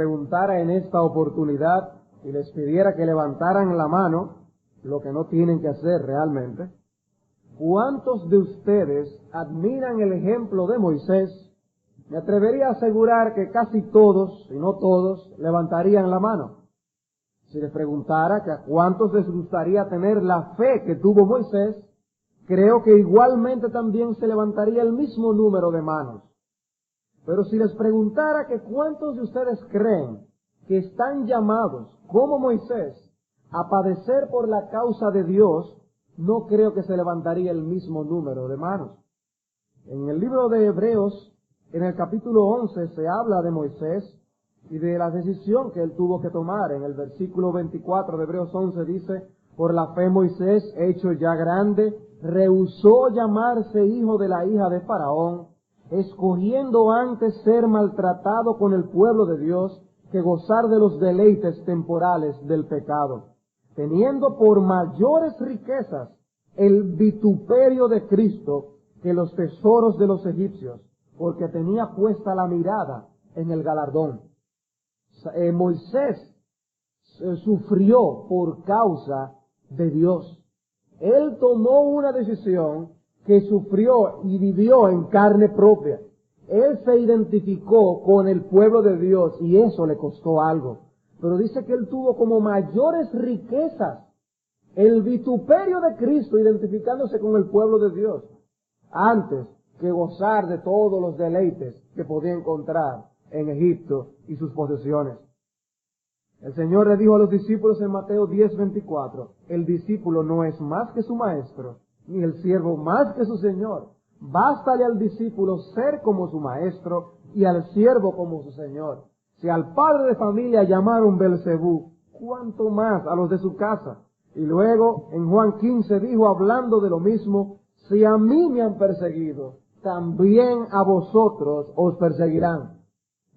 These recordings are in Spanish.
preguntara en esta oportunidad y les pidiera que levantaran la mano, lo que no tienen que hacer realmente, ¿cuántos de ustedes admiran el ejemplo de Moisés? Me atrevería a asegurar que casi todos, si no todos, levantarían la mano. Si les preguntara que a cuántos les gustaría tener la fe que tuvo Moisés, creo que igualmente también se levantaría el mismo número de manos. Pero si les preguntara que cuántos de ustedes creen que están llamados, como Moisés, a padecer por la causa de Dios, no creo que se levantaría el mismo número de manos. En el libro de Hebreos, en el capítulo 11, se habla de Moisés y de la decisión que él tuvo que tomar. En el versículo 24 de Hebreos 11 dice: por la fe Moisés, hecho ya grande, rehusó llamarse hijo de la hija de Faraón, escogiendo antes ser maltratado con el pueblo de Dios que gozar de los deleites temporales del pecado, teniendo por mayores riquezas el vituperio de Cristo que los tesoros de los egipcios, porque tenía puesta la mirada en el galardón. Moisés sufrió por causa de Dios. Él tomó una decisión que sufrió y vivió en carne propia. Él se identificó con el pueblo de Dios y eso le costó algo. Pero dice que él tuvo como mayores riquezas el vituperio de Cristo, identificándose con el pueblo de Dios, antes que gozar de todos los deleites que podía encontrar en Egipto y sus posesiones. El Señor le dijo a los discípulos en Mateo 10:24, el discípulo no es más que su maestro, ni el siervo más que su señor. Bástale al discípulo ser como su maestro y al siervo como su señor. Si al padre de familia llamaron Belcebú, ¿cuánto más a los de su casa? Y luego en Juan 15 dijo, hablando de lo mismo, si a mí me han perseguido, también a vosotros os perseguirán.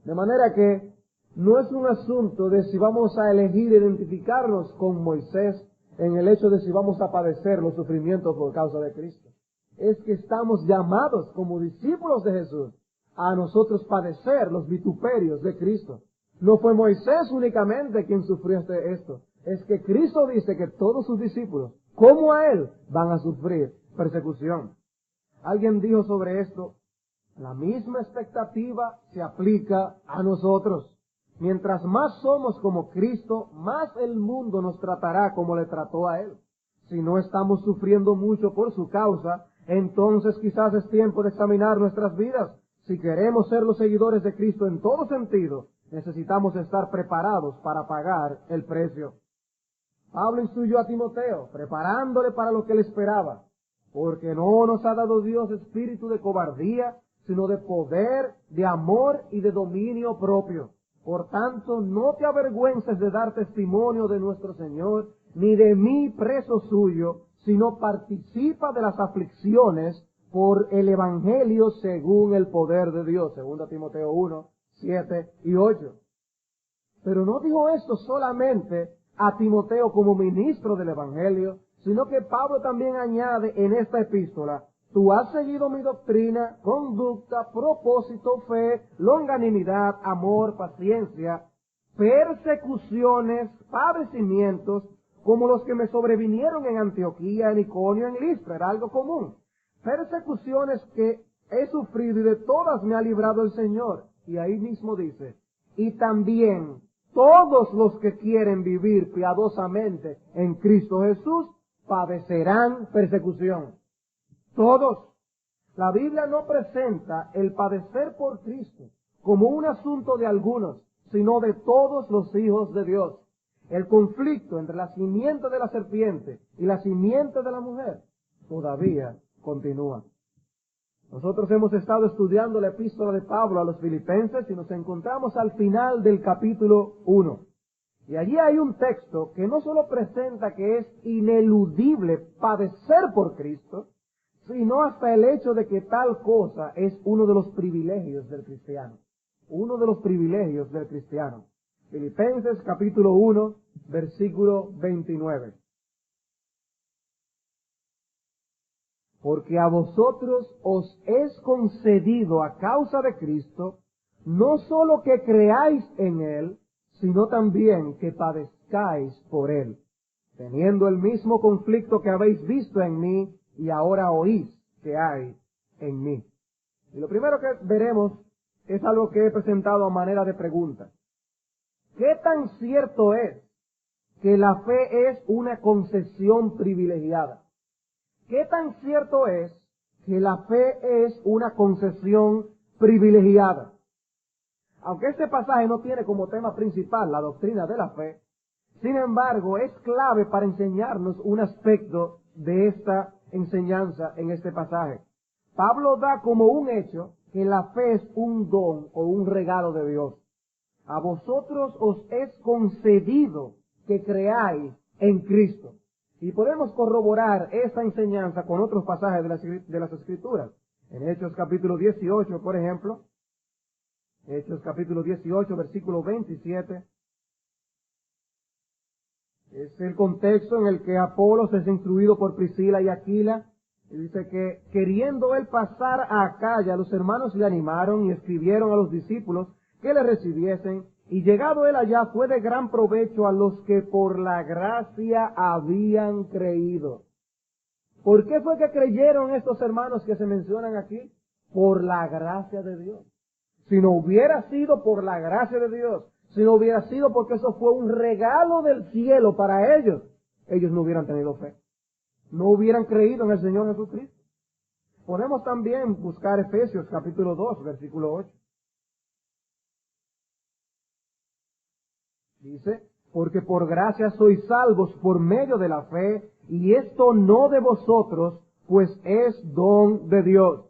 De manera que no es un asunto de si vamos a elegir identificarnos con Moisés en el hecho de si vamos a padecer los sufrimientos por causa de Cristo. Es que estamos llamados como discípulos de Jesús a nosotros padecer los vituperios de Cristo. No fue Moisés únicamente quien sufrió esto. Es que Cristo dice que todos sus discípulos, como a él, van a sufrir persecución. Alguien dijo sobre esto, la misma expectativa se aplica a nosotros. Mientras más somos como Cristo, más el mundo nos tratará como le trató a él. Si no estamos sufriendo mucho por su causa, entonces quizás es tiempo de examinar nuestras vidas. Si queremos ser los seguidores de Cristo en todo sentido, necesitamos estar preparados para pagar el precio. Pablo instruyó a Timoteo, preparándole para lo que le esperaba, porque no nos ha dado Dios espíritu de cobardía, sino de poder, de amor y de dominio propio. Por tanto, no te avergüences de dar testimonio de nuestro Señor, ni de mí preso suyo, sino participa de las aflicciones por el Evangelio según el poder de Dios. 2 Timoteo 1, 7 y 8. Pero no dijo esto solamente a Timoteo como ministro del Evangelio, sino que Pablo también añade en esta epístola, tú has seguido mi doctrina, conducta, propósito, fe, longanimidad, amor, paciencia, persecuciones, padecimientos, como los que me sobrevinieron en Antioquía, en Iconio, en Listra, era algo común. Persecuciones que he sufrido y de todas me ha librado el Señor. Y ahí mismo dice, y también todos los que quieren vivir piadosamente en Cristo Jesús padecerán persecución. Todos. La Biblia no presenta el padecer por Cristo como un asunto de algunos, sino de todos los hijos de Dios. El conflicto entre la simiente de la serpiente y la simiente de la mujer todavía continúa. Nosotros hemos estado estudiando la epístola de Pablo a los Filipenses y nos encontramos al final del capítulo 1. Y allí hay un texto que no solo presenta que es ineludible padecer por Cristo, sino hasta el hecho de que tal cosa es uno de los privilegios del cristiano. Uno de los privilegios del cristiano. Filipenses capítulo 1, versículo 29. Porque a vosotros os es concedido a causa de Cristo no solo que creáis en Él, sino también que padezcáis por Él, teniendo el mismo conflicto que habéis visto en mí y ahora oís que hay en mí. Y lo primero que veremos es algo que he presentado a manera de pregunta. ¿Qué tan cierto es que la fe es una concesión privilegiada? ¿Qué tan cierto es que la fe es una concesión privilegiada? Aunque este pasaje no tiene como tema principal la doctrina de la fe, sin embargo es clave para enseñarnos un aspecto de esta enseñanza en este pasaje. Pablo da como un hecho que la fe es un don o un regalo de Dios. A vosotros os es concedido que creáis en Cristo. Y podemos corroborar esta enseñanza con otros pasajes de las Escrituras. En Hechos capítulo 18, por ejemplo, Hechos capítulo 18, versículo 27, es el contexto en el que Apolos es instruido por Priscila y Aquila. Y dice que queriendo él pasar a Acaya, los hermanos le animaron y escribieron a los discípulos que le recibiesen, y llegado él allá fue de gran provecho a los que por la gracia habían creído. ¿Por qué fue que creyeron estos hermanos que se mencionan aquí? Por la gracia de Dios. Si no hubiera sido por la gracia de Dios, si no hubiera sido porque eso fue un regalo del cielo para ellos, ellos no hubieran tenido fe. No hubieran creído en el Señor Jesucristo. Podemos también buscar Efesios capítulo 2, versículo 8. Dice, porque por gracia sois salvos por medio de la fe, y esto no de vosotros, pues es don de Dios.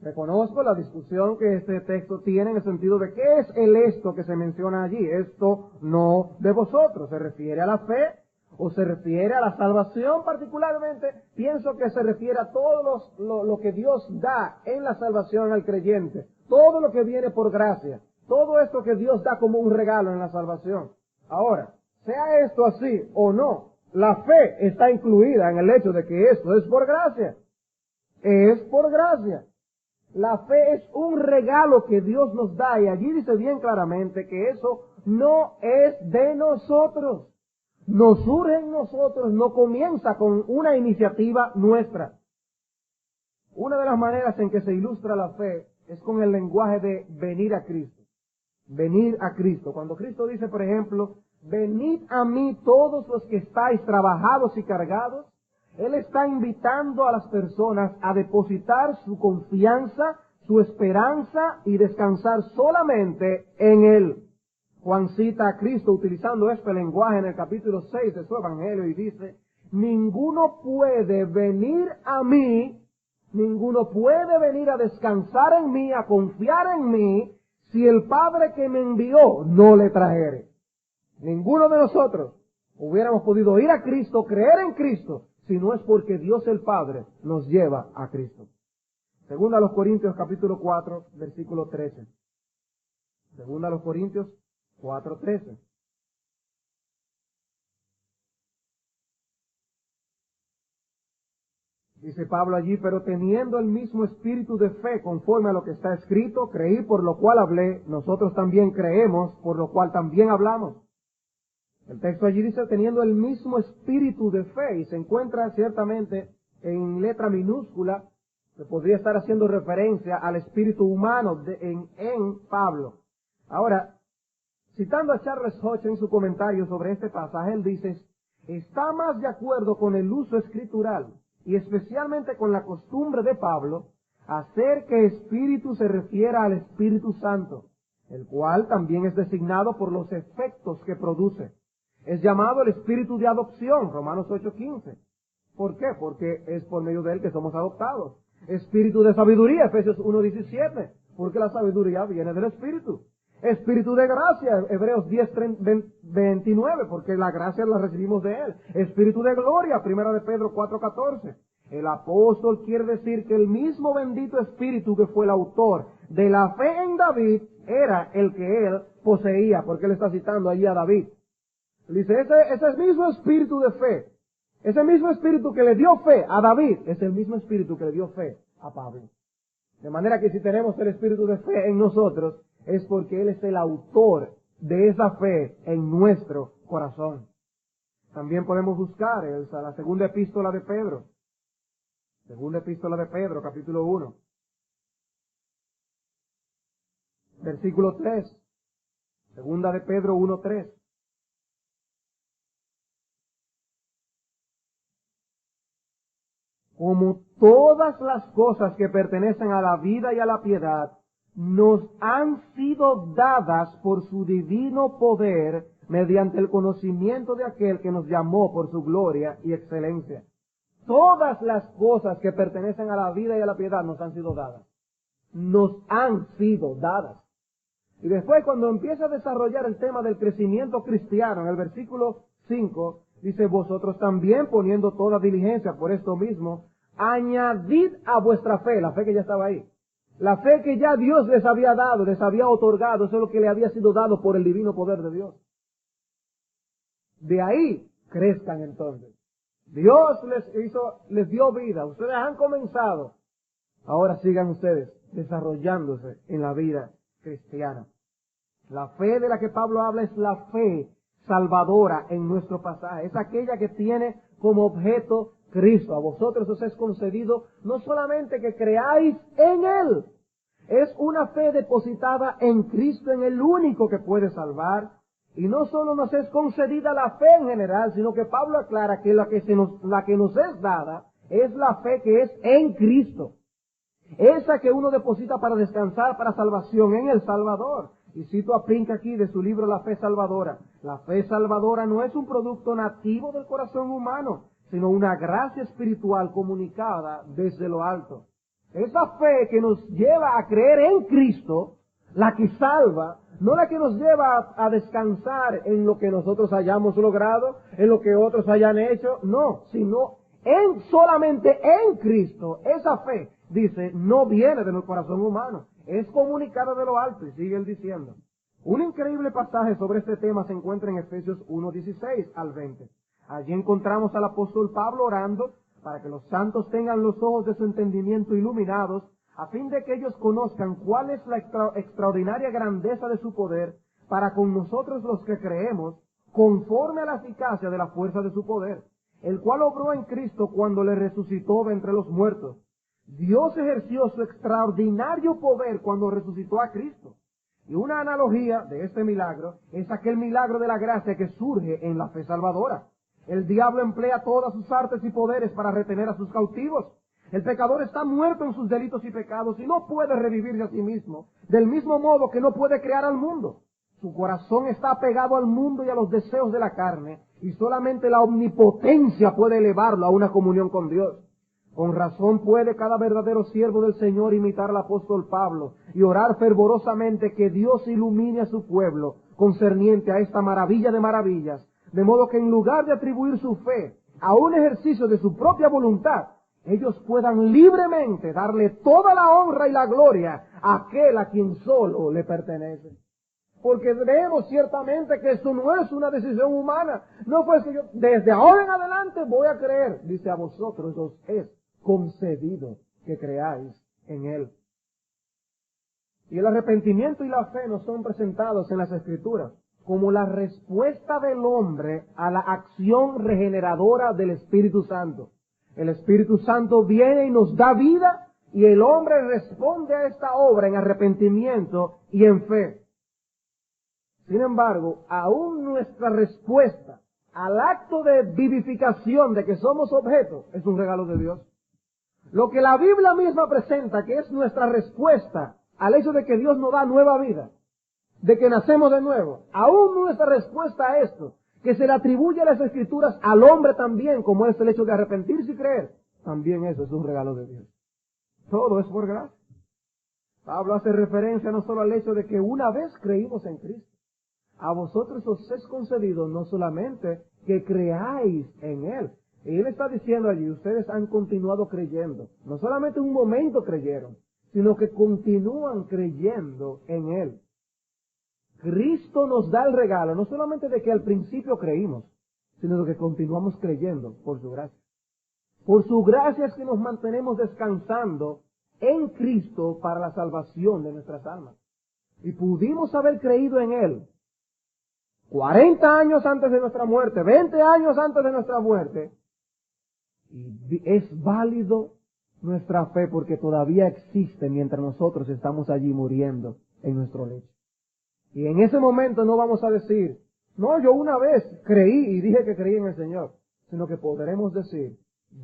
Reconozco la discusión que este texto tiene en el sentido de qué es el esto que se menciona allí. Esto no de vosotros. ¿Se refiere a la fe o se refiere a la salvación particularmente? Pienso que se refiere a todo lo que Dios da en la salvación al creyente. Todo lo que viene por gracia. Todo esto que Dios da como un regalo en la salvación. Ahora, sea esto así o no, la fe está incluida en el hecho de que esto es por gracia. Es por gracia. La fe es un regalo que Dios nos da, y allí dice bien claramente que eso no es de nosotros. No surge en nosotros, no comienza con una iniciativa nuestra. Una de las maneras en que se ilustra la fe es con el lenguaje de venir a Cristo. Venir a Cristo. Cuando Cristo dice, por ejemplo, venid a mí todos los que estáis trabajados y cargados, Él está invitando a las personas a depositar su confianza, su esperanza y descansar solamente en Él. Juan cita a Cristo utilizando este lenguaje en el capítulo 6 de su Evangelio y dice, ninguno puede venir a mí, ninguno puede venir a descansar en mí, a confiar en mí, si el Padre que me envió no le trajere. Ninguno de nosotros hubiéramos podido ir a Cristo, creer en Cristo, si no es porque Dios el Padre nos lleva a Cristo. Segunda a los Corintios capítulo 4, versículo 13. Segunda a los Corintios 4, 13. Dice Pablo allí, pero teniendo el mismo espíritu de fe conforme a lo que está escrito, creí por lo cual hablé, nosotros también creemos por lo cual también hablamos. El texto allí dice, teniendo el mismo espíritu de fe, y se encuentra ciertamente en letra minúscula, que podría estar haciendo referencia al espíritu humano en Pablo. Ahora, citando a Charles Hodge en su comentario sobre este pasaje, él dice, está más de acuerdo con el uso escritural, y especialmente con la costumbre de Pablo, hacer que espíritu se refiera al Espíritu Santo, el cual también es designado por los efectos que produce. Es llamado el espíritu de adopción, Romanos 8:15. ¿Por qué? Porque es por medio de él que somos adoptados. Espíritu de sabiduría, Efesios 1:17, porque la sabiduría viene del Espíritu. Espíritu de gracia, Hebreos 10:29, porque la gracia la recibimos de él. Espíritu de gloria, Primera de Pedro 4:14. El apóstol quiere decir que el mismo bendito Espíritu que fue el autor de la fe en David era el que él poseía, porque él está citando allí a David. Dice, ese mismo espíritu de fe, ese mismo espíritu que le dio fe a David, es el mismo espíritu que le dio fe a Pablo. De manera que si tenemos el espíritu de fe en nosotros, es porque Él es el autor de esa fe en nuestro corazón. También podemos buscar la segunda epístola de Pedro. Segunda epístola de Pedro, capítulo 1. Versículo 3. Segunda de Pedro 1:3. Como todas las cosas que pertenecen a la vida y a la piedad, nos han sido dadas por su divino poder mediante el conocimiento de aquel que nos llamó por su gloria y excelencia. Todas las cosas que pertenecen a la vida y a la piedad nos han sido dadas. Nos han sido dadas. Y después, cuando empieza a desarrollar el tema del crecimiento cristiano, en el versículo 5, dice, vosotros también, poniendo toda diligencia por esto mismo, añadid a vuestra fe, la fe que ya estaba ahí. La fe que ya Dios les había dado, les había otorgado, eso es lo que le había sido dado por el divino poder de Dios. De ahí crezcan entonces. Dios les dio vida, ustedes han comenzado. Ahora sigan ustedes desarrollándose en la vida cristiana. La fe de la que Pablo habla es la fe salvadora en nuestro pasaje. Es aquella que tiene como objeto Cristo. A vosotros os es concedido no solamente que creáis en Él, es una fe depositada en Cristo, en el único que puede salvar. Y no solo nos es concedida la fe en general, sino que Pablo aclara que la que nos es dada es la fe que es en Cristo. Esa que uno deposita para descansar, para salvación en el Salvador. Y cito a Pink aquí de su libro La Fe Salvadora. La fe salvadora no es un producto nativo del corazón humano, sino una gracia espiritual comunicada desde lo alto. Esa fe que nos lleva a creer en Cristo, la que salva, no la que nos lleva a descansar en lo que nosotros hayamos logrado, en lo que otros hayan hecho, no, sino solamente en Cristo. Esa fe, dice, no viene del corazón humano, es comunicada de lo alto. Y sigue él diciendo, un increíble pasaje sobre este tema se encuentra en Efesios 1:16 al 20. Allí encontramos al apóstol Pablo orando para que los santos tengan los ojos de su entendimiento iluminados, a fin de que ellos conozcan cuál es la extraordinaria grandeza de su poder para con nosotros los que creemos, conforme a la eficacia de la fuerza de su poder, el cual obró en Cristo cuando le resucitó de entre los muertos. Dios ejerció su extraordinario poder cuando resucitó a Cristo. Y una analogía de este milagro es aquel milagro de la gracia que surge en la fe salvadora. El diablo emplea todas sus artes y poderes para retener a sus cautivos. El pecador está muerto en sus delitos y pecados y no puede revivirse a sí mismo, del mismo modo que no puede crear al mundo. Su corazón está apegado al mundo y a los deseos de la carne, y solamente la omnipotencia puede elevarlo a una comunión con Dios. Con razón puede cada verdadero siervo del Señor imitar al apóstol Pablo y orar fervorosamente que Dios ilumine a su pueblo concerniente a esta maravilla de maravillas, de modo que en lugar de atribuir su fe a un ejercicio de su propia voluntad, ellos puedan libremente darle toda la honra y la gloria a aquel a quien solo le pertenece. Porque vemos ciertamente que esto no es una decisión humana. No fue que yo desde ahora en adelante voy a creer. Dice, a vosotros os es concedido que creáis en Él. Y el arrepentimiento y la fe nos son presentados en las Escrituras como la respuesta del hombre a la acción regeneradora del Espíritu Santo. El Espíritu Santo viene y nos da vida, y el hombre responde a esta obra en arrepentimiento y en fe. Sin embargo, aún nuestra respuesta al acto de vivificación de que somos objeto es un regalo de Dios. Lo que la Biblia misma presenta, que es nuestra respuesta al hecho de que Dios nos da nueva vida, de que nacemos de nuevo, aún nuestra respuesta a esto, que se le atribuye a las Escrituras al hombre también, como es el hecho de arrepentirse y creer, también eso es un regalo de Dios. Todo es por gracia. Pablo hace referencia no solo al hecho de que una vez creímos en Cristo, a vosotros os es concedido no solamente que creáis en Él. Y Él está diciendo allí, ustedes han continuado creyendo. No solamente un momento creyeron, sino que continúan creyendo en Él. Cristo nos da el regalo, no solamente de que al principio creímos, sino de que continuamos creyendo por su gracia. Por su gracia es que nos mantenemos descansando en Cristo para la salvación de nuestras almas. Y pudimos haber creído en Él 40 años antes de nuestra muerte, 20 años antes de nuestra muerte. Y es válido nuestra fe porque todavía existe mientras nosotros estamos allí muriendo en nuestro lecho. Y en ese momento no vamos a decir, no, yo una vez creí y dije que creí en el Señor, sino que podremos decir,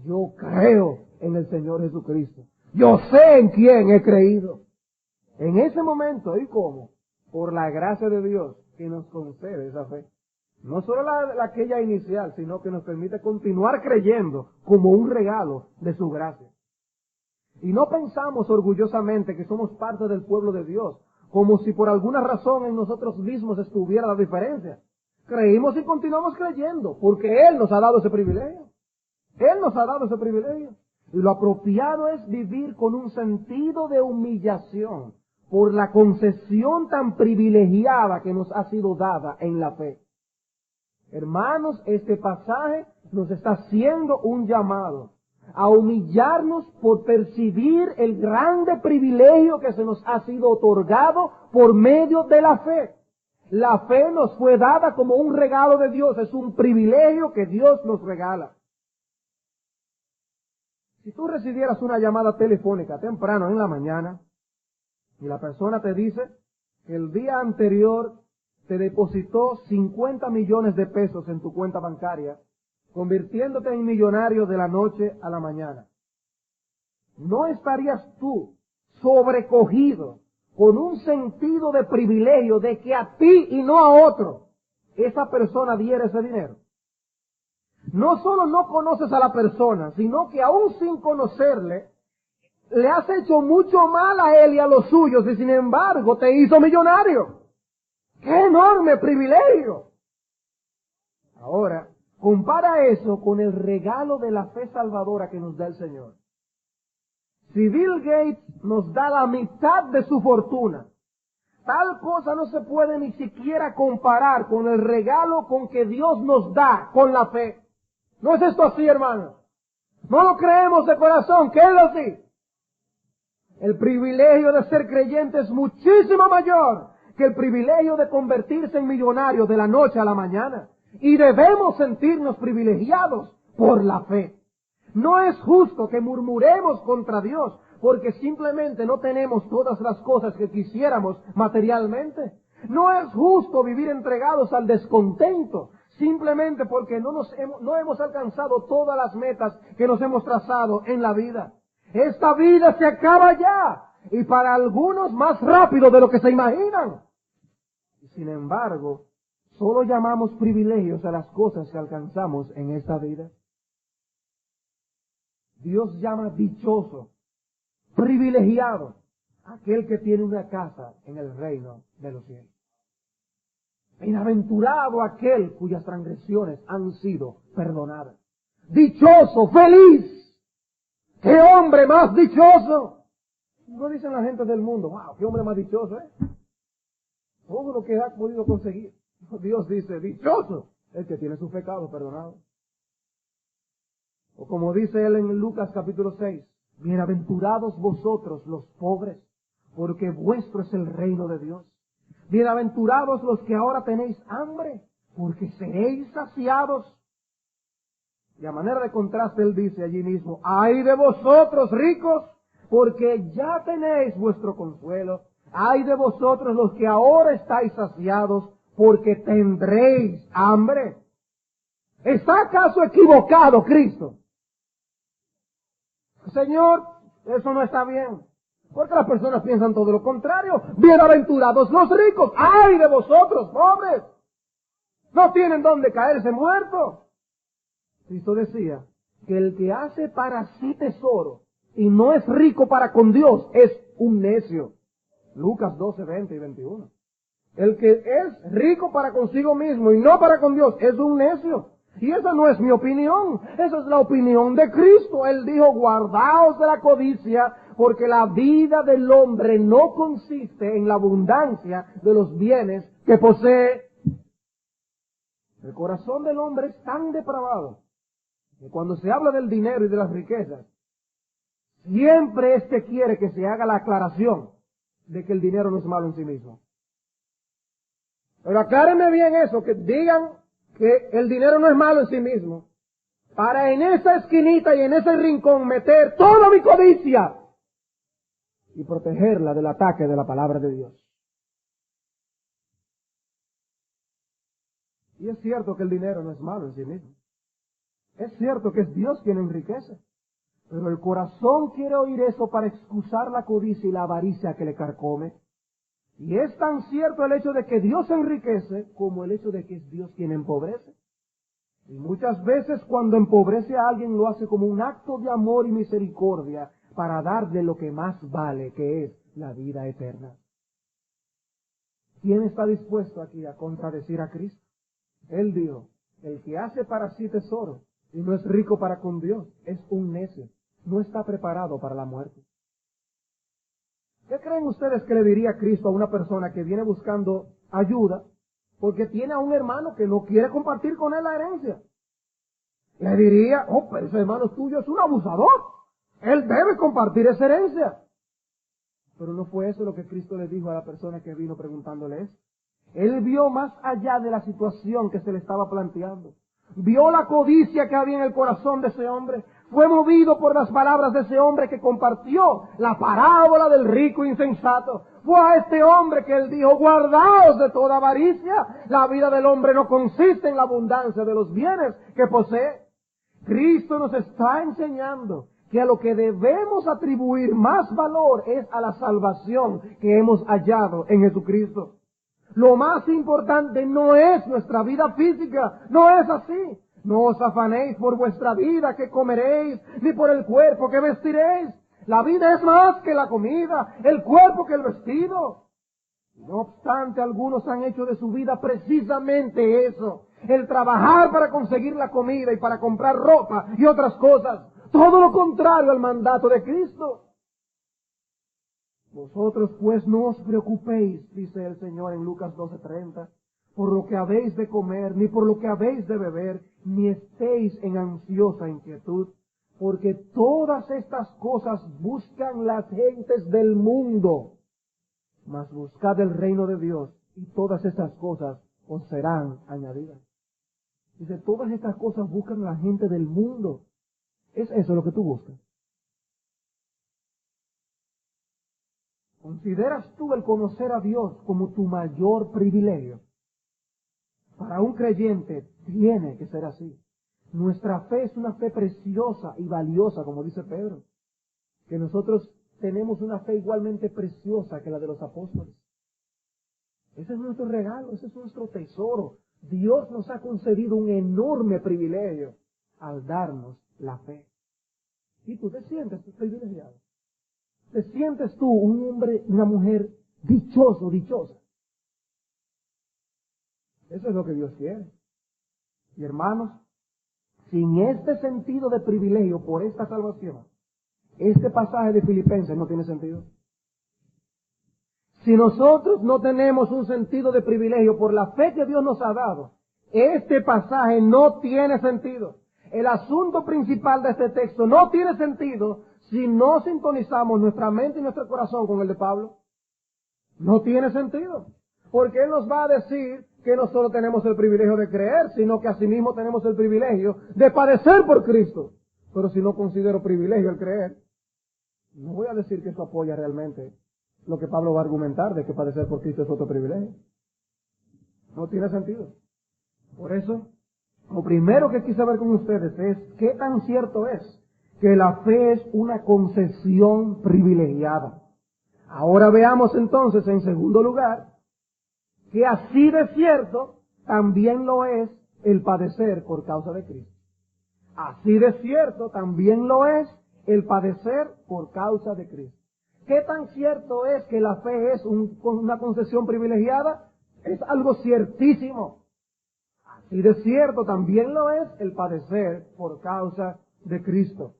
yo creo en el Señor Jesucristo. Yo sé en quién he creído. En ese momento, ¿y cómo? Por la gracia de Dios que nos concede esa fe. No solo aquella inicial, sino que nos permite continuar creyendo como un regalo de su gracia. Y no pensamos orgullosamente que somos parte del pueblo de Dios, como si por alguna razón en nosotros mismos estuviera la diferencia. Creímos y continuamos creyendo, porque Él nos ha dado ese privilegio. Él nos ha dado ese privilegio. Y lo apropiado es vivir con un sentido de humillación por la concesión tan privilegiada que nos ha sido dada en la fe. Hermanos, este pasaje nos está haciendo un llamado a humillarnos por percibir el grande privilegio que se nos ha sido otorgado por medio de la fe. La fe nos fue dada como un regalo de Dios, es un privilegio que Dios nos regala. Si tú recibieras una llamada telefónica temprano en la mañana y la persona te dice que el día anterior te depositó 50 millones de pesos en tu cuenta bancaria, convirtiéndote en millonario de la noche a la mañana, ¿no estarías tú sobrecogido con un sentido de privilegio de que a ti y no a otro esa persona diera ese dinero? No solo no conoces a la persona, sino que aún sin conocerle, le has hecho mucho mal a él y a los suyos y sin embargo te hizo millonario. ¡Qué enorme privilegio! Ahora, compara eso con el regalo de la fe salvadora que nos da el Señor. Si Bill Gates nos da la mitad de su fortuna, tal cosa no se puede ni siquiera comparar con el regalo con que Dios nos da con la fe. ¿No es esto así, hermanos? No lo creemos de corazón, ¿qué es así? El privilegio de ser creyente es muchísimo mayor que el privilegio de convertirse en millonario de la noche a la mañana. Y debemos sentirnos privilegiados por la fe. No es justo que murmuremos contra Dios porque simplemente no tenemos todas las cosas que quisiéramos materialmente. No es justo vivir entregados al descontento simplemente porque no hemos alcanzado todas las metas que nos hemos trazado en la vida. Esta vida se acaba ya, y para algunos más rápido de lo que se imaginan. Sin embargo, solo llamamos privilegios a las cosas que alcanzamos en esta vida. Dios llama dichoso, privilegiado, aquel que tiene una casa en el reino de los cielos. Bienaventurado aquel cuyas transgresiones han sido perdonadas. Dichoso, feliz. ¡Qué hombre más dichoso! No dicen la gente del mundo, wow, qué hombre más dichoso, todo lo que ha podido conseguir. Dios dice, dichoso el que tiene sus pecados perdonados. O como dice él en Lucas capítulo 6, bienaventurados vosotros los pobres, porque vuestro es el reino de Dios. Bienaventurados los que ahora tenéis hambre, porque seréis saciados. Y a manera de contraste él dice allí mismo, ¡ay de vosotros ricos! Porque ya tenéis vuestro consuelo. ¡Ay de vosotros los que ahora estáis saciados! Porque tendréis hambre. ¿Está acaso equivocado Cristo? Señor, eso no está bien. Porque las personas piensan todo lo contrario. Bienaventurados los ricos. ¡Ay de vosotros, pobres! No tienen dónde caerse muertos. Cristo decía que el que hace para sí tesoro y no es rico para con Dios es un necio. Lucas 12, 20 y 21. El que es rico para consigo mismo y no para con Dios es un necio. Y esa no es mi opinión, esa es la opinión de Cristo. Él dijo, guardaos de la codicia, porque la vida del hombre no consiste en la abundancia de los bienes que posee. El corazón del hombre es tan depravado que cuando se habla del dinero y de las riquezas, siempre éste quiere que se haga la aclaración de que el dinero no es malo en sí mismo. Pero aclárenme bien eso, que digan que el dinero no es malo en sí mismo, para en esa esquinita y en ese rincón meter toda mi codicia y protegerla del ataque de la palabra de Dios. Y es cierto que el dinero no es malo en sí mismo. Es cierto que es Dios quien enriquece. Pero el corazón quiere oír eso para excusar la codicia y la avaricia que le carcome. Y es tan cierto el hecho de que Dios enriquece como el hecho de que es Dios quien empobrece. Y muchas veces cuando empobrece a alguien lo hace como un acto de amor y misericordia para darle lo que más vale, que es la vida eterna. ¿Quién está dispuesto aquí a contradecir a Cristo? Él dijo, el que hace para sí tesoro y no es rico para con Dios es un necio, no está preparado para la muerte. ¿Qué creen ustedes que le diría Cristo a una persona que viene buscando ayuda porque tiene a un hermano que no quiere compartir con él la herencia? Le diría, oh, pero ese hermano tuyo es un abusador, él debe compartir esa herencia. Pero no fue eso lo que Cristo le dijo a la persona que vino preguntándole eso. Él vio más allá de la situación que se le estaba planteando. Vio la codicia que había en el corazón de ese hombre. Fue movido por las palabras de ese hombre que compartió la parábola del rico insensato. Fue a este hombre que él dijo, guardaos de toda avaricia. La vida del hombre no consiste en la abundancia de los bienes que posee. Cristo nos está enseñando que a lo que debemos atribuir más valor es a la salvación que hemos hallado en Jesucristo. Lo más importante no es nuestra vida física, no es así. No os afanéis por vuestra vida que comeréis, ni por el cuerpo que vestiréis. La vida es más que la comida, el cuerpo que el vestido. No obstante, algunos han hecho de su vida precisamente eso, el trabajar para conseguir la comida y para comprar ropa y otras cosas. Todo lo contrario al mandato de Cristo. Vosotros pues no os preocupéis, dice el Señor en Lucas 12:30, por lo que habéis de comer, ni por lo que habéis de beber, ni estéis en ansiosa inquietud, porque todas estas cosas buscan las gentes del mundo. Mas buscad el reino de Dios, y todas estas cosas os serán añadidas. Dice, todas estas cosas buscan la gente del mundo. ¿Es eso lo que tú buscas? ¿Consideras tú el conocer a Dios como tu mayor privilegio? Para un creyente tiene que ser así. Nuestra fe es una fe preciosa y valiosa, como dice Pedro. Que nosotros tenemos una fe igualmente preciosa que la de los apóstoles. Ese es nuestro regalo, ese es nuestro tesoro. Dios nos ha concedido un enorme privilegio al darnos la fe. ¿Y tú te sientes privilegiado? ¿Te sientes tú un hombre, una mujer dichoso, dichosa? Eso es lo que Dios quiere. Y hermanos, sin este sentido de privilegio por esta salvación, este pasaje de Filipenses no tiene sentido. Si nosotros no tenemos un sentido de privilegio por la fe que Dios nos ha dado, este pasaje no tiene sentido. El asunto principal de este texto no tiene sentido si no sintonizamos nuestra mente y nuestro corazón con el de Pablo. No tiene sentido. Porque Él nos va a decir que no solo tenemos el privilegio de creer, sino que asimismo tenemos el privilegio de padecer por Cristo. Pero si no considero privilegio el creer, no voy a decir que eso apoya realmente lo que Pablo va a argumentar de que padecer por Cristo es otro privilegio. No tiene sentido. Por eso, lo primero que quise ver con ustedes es qué tan cierto es que la fe es una concesión privilegiada. Ahora veamos entonces, en segundo lugar, que así de cierto también lo es el padecer por causa de Cristo. Así de cierto también lo es el padecer por causa de Cristo. ¿Qué tan cierto es que la fe es una concesión privilegiada? Es algo ciertísimo. Así de cierto también lo es el padecer por causa de Cristo.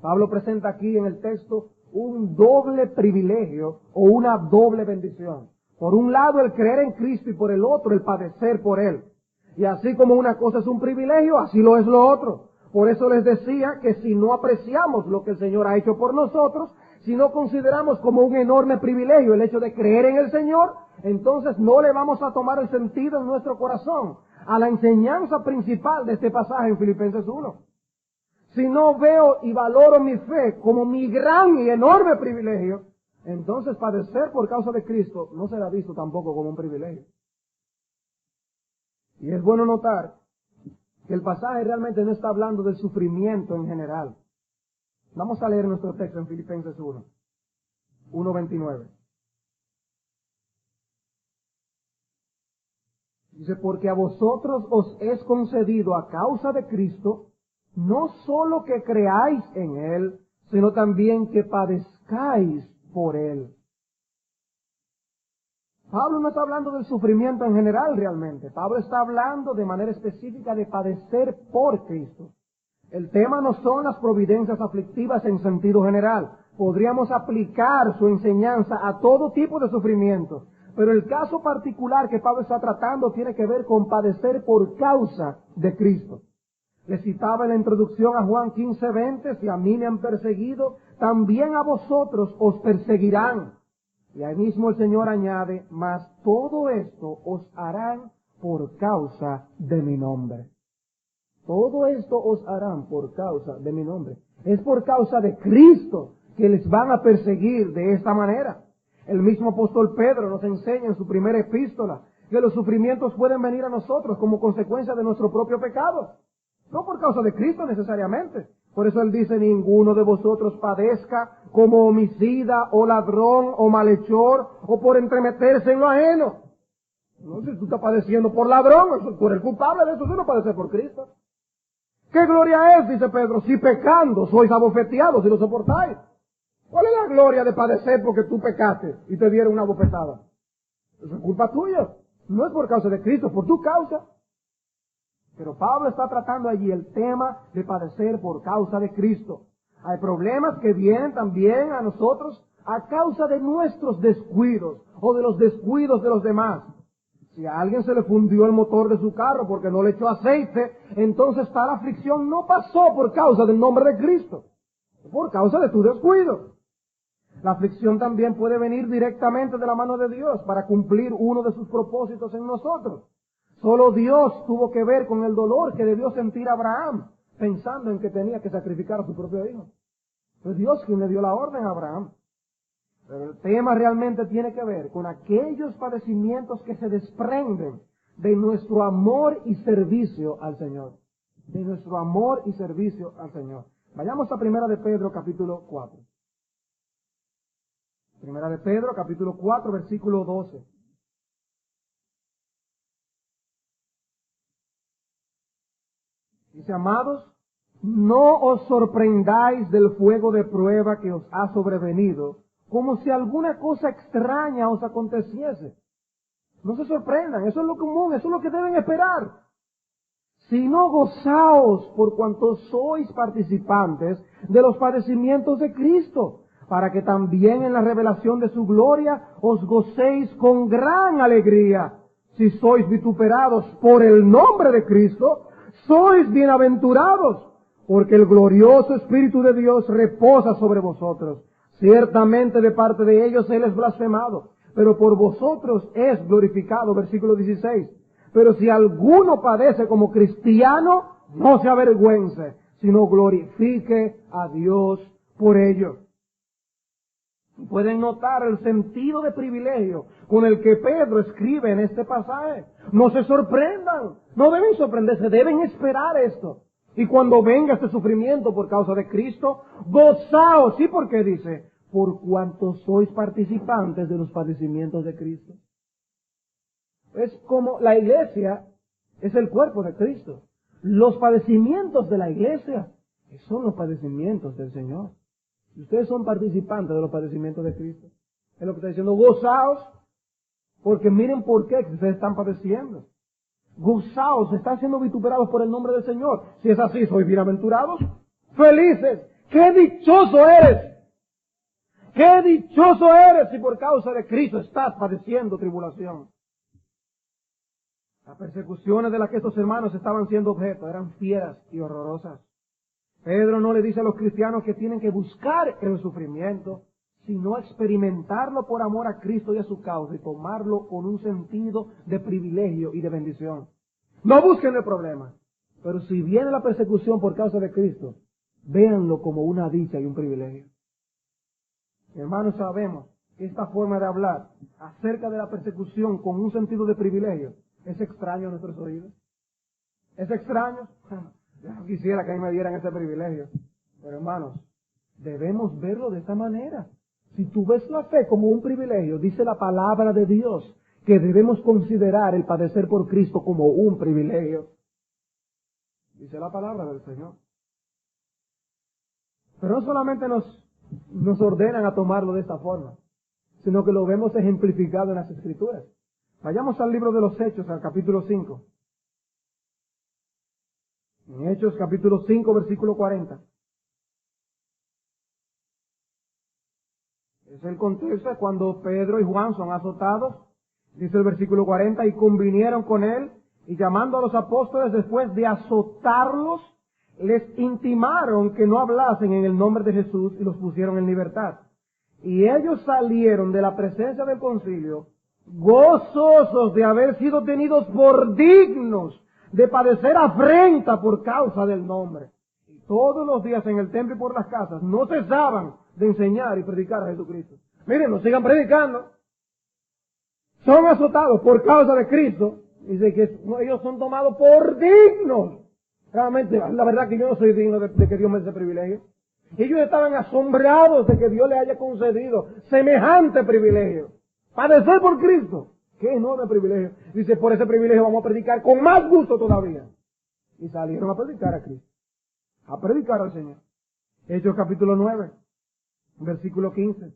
Pablo presenta aquí en el texto un doble privilegio o una doble bendición. Por un lado el creer en Cristo y por el otro el padecer por Él. Y así como una cosa es un privilegio, así lo es lo otro. Por eso les decía que si no apreciamos lo que el Señor ha hecho por nosotros, si no consideramos como un enorme privilegio el hecho de creer en el Señor, entonces no le vamos a tomar el sentido en nuestro corazón a la enseñanza principal de este pasaje en Filipenses 1. Si no veo y valoro mi fe como mi gran y enorme privilegio, entonces padecer por causa de Cristo no será visto tampoco como un privilegio. Y es bueno notar que el pasaje realmente no está hablando del sufrimiento en general. Vamos a leer nuestro texto en Filipenses 1:29. Dice, porque a vosotros os es concedido a causa de Cristo, no solo que creáis en Él, sino también que padezcáis por Él. Pablo no está hablando del sufrimiento en general realmente. Pablo está hablando de manera específica de padecer por Cristo. El tema no son las providencias aflictivas en sentido general. Podríamos aplicar su enseñanza a todo tipo de sufrimiento. Pero el caso particular que Pablo está tratando tiene que ver con padecer por causa de Cristo. Le citaba en la introducción a Juan 15:20, si a mí me han perseguido, también a vosotros os perseguirán. Y ahí mismo el Señor añade, mas todo esto os harán por causa de mi nombre. Todo esto os harán por causa de mi nombre. Es por causa de Cristo que les van a perseguir de esta manera. El mismo apóstol Pedro nos enseña en su primera epístola que los sufrimientos pueden venir a nosotros como consecuencia de nuestro propio pecado. No por causa de Cristo necesariamente. Por eso él dice, ninguno de vosotros padezca como homicida o ladrón o malhechor o por entremeterse en lo ajeno. No, si tú estás padeciendo por ladrón, tú eres culpable de eso, tú no padeces por Cristo. ¿Qué gloria es, dice Pedro, si pecando sois abofeteados y lo soportáis? ¿Cuál es la gloria de padecer porque tú pecaste y te dieron una bofetada? Eso es culpa tuya. No es por causa de Cristo, es por tu causa. Pero Pablo está tratando allí el tema de padecer por causa de Cristo. Hay problemas que vienen también a nosotros a causa de nuestros descuidos o de los descuidos de los demás. Si a alguien se le fundió el motor de su carro porque no le echó aceite, entonces tal aflicción no pasó por causa del nombre de Cristo, por causa de tu descuido. La aflicción también puede venir directamente de la mano de Dios para cumplir uno de sus propósitos en nosotros. Solo Dios tuvo que ver con el dolor que debió sentir Abraham, pensando en que tenía que sacrificar a su propio hijo. Fue Dios quien le dio la orden a Abraham. Pero el tema realmente tiene que ver con aquellos padecimientos que se desprenden de nuestro amor y servicio al Señor. De nuestro amor y servicio al Señor. Vayamos a Primera de Pedro, capítulo 4. Primera de Pedro, capítulo 4, versículo 12. Dice, amados, no os sorprendáis del fuego de prueba que os ha sobrevenido, como si alguna cosa extraña os aconteciese. No se sorprendan, eso es lo común, eso es lo que deben esperar. Sino gozaos por cuanto sois participantes de los padecimientos de Cristo, para que también en la revelación de su gloria os gocéis con gran alegría. Si sois vituperados por el nombre de Cristo, sois bienaventurados, porque el glorioso Espíritu de Dios reposa sobre vosotros. Ciertamente de parte de ellos Él es blasfemado, pero por vosotros es glorificado. Versículo 16. Pero si alguno padece como cristiano, no se avergüence, sino glorifique a Dios por ello. Pueden notar el sentido de privilegio con el que Pedro escribe en este pasaje. No se sorprendan, no deben sorprenderse, deben esperar esto. Y cuando venga este sufrimiento por causa de Cristo, gozaos. ¿Sí? ¿Por qué dice? Por cuanto sois participantes de los padecimientos de Cristo. Es como la iglesia es el cuerpo de Cristo. Los padecimientos de la iglesia son los padecimientos del Señor. Y ustedes son participantes de los padecimientos de Cristo. Es lo que está diciendo, gozaos, porque miren por qué ustedes están padeciendo. Gozaos, están siendo vituperados por el nombre del Señor. Si es así, sois bienaventurados, felices. ¡Qué dichoso eres! ¡Qué dichoso eres si por causa de Cristo estás padeciendo tribulación! Las persecuciones de las que estos hermanos estaban siendo objeto eran fieras y horrorosas. Pedro no le dice a los cristianos que tienen que buscar el sufrimiento, sino experimentarlo por amor a Cristo y a su causa y tomarlo con un sentido de privilegio y de bendición. No busquen el problema, pero si viene la persecución por causa de Cristo, véanlo como una dicha y un privilegio. Hermanos, sabemos que esta forma de hablar acerca de la persecución con un sentido de privilegio es extraño a nuestros oídos. ¿Es extraño? Yo no quisiera que a mí me dieran ese privilegio. Pero hermanos, debemos verlo de esta manera. Si tú ves la fe como un privilegio, dice la palabra de Dios que debemos considerar el padecer por Cristo como un privilegio. Dice la palabra del Señor. Pero no solamente nos ordenan a tomarlo de esta forma, sino que lo vemos ejemplificado en las Escrituras. Vayamos al libro de los Hechos, al capítulo 5. En Hechos capítulo 5, versículo 40. Es el contexto de cuando Pedro y Juan son azotados. Dice el versículo 40, y convinieron con él, y llamando a los apóstoles después de azotarlos, les intimaron que no hablasen en el nombre de Jesús y los pusieron en libertad. Y ellos salieron de la presencia del concilio gozosos de haber sido tenidos por dignos de padecer afrenta por causa del nombre. Y todos los días en el templo y por las casas no cesaban de enseñar y predicar a Jesucristo. Miren, no sigan predicando. Son azotados por causa de Cristo. Dice que ellos son tomados por dignos. Realmente, la verdad que yo no soy digno de que Dios me dé ese privilegio. Ellos estaban asombrados de que Dios les haya concedido semejante privilegio. Padecer por Cristo. Qué enorme privilegio. Dice, por ese privilegio vamos a predicar con más gusto todavía. Y salieron a predicar a Cristo. A predicar al Señor. Hechos capítulo 9, versículo 15.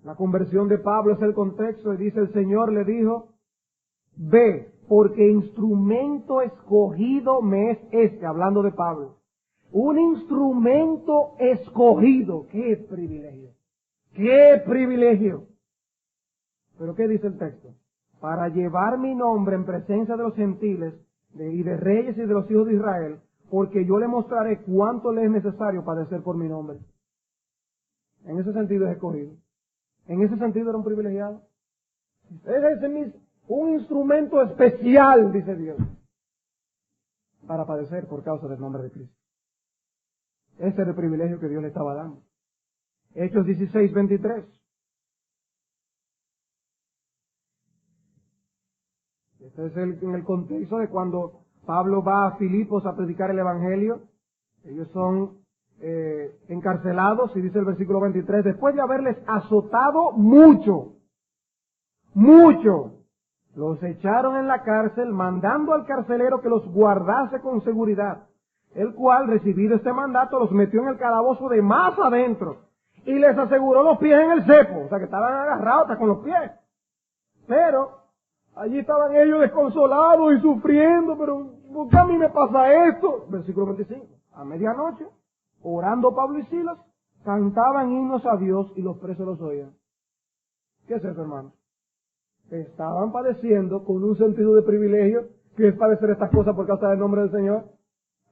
La conversión de Pablo es el contexto y dice, el Señor le dijo, ve, porque instrumento escogido me es este, hablando de Pablo. Un instrumento escogido. ¡Qué privilegio! ¡Qué privilegio! ¿Pero qué dice el texto? Para llevar mi nombre en presencia de los gentiles y de reyes y de los hijos de Israel, porque yo le mostraré cuánto le es necesario padecer por mi nombre. En ese sentido es escogido. En ese sentido era un privilegiado. Es un instrumento especial, dice Dios, para padecer por causa del nombre de Cristo. Ese era el privilegio que Dios le estaba dando. Hechos 16, 23. Este es en el contexto de cuando Pablo va a Filipos a predicar el Evangelio. Ellos son encarcelados, y dice el versículo 23, después de haberles azotado mucho, los echaron en la cárcel, mandando al carcelero que los guardase con seguridad, el cual, recibido este mandato, los metió en el calabozo de más adentro, y les aseguró los pies en el cepo, o sea que estaban agarrados hasta con los pies. Pero allí estaban ellos desconsolados y sufriendo, pero ¿por qué a mí me pasa esto? Versículo 25, a medianoche, orando Pablo y Silas, cantaban himnos a Dios y los presos los oían. ¿Qué es eso, hermano? Estaban padeciendo con un sentido de privilegio, que es padecer estas cosas por causa del nombre del Señor.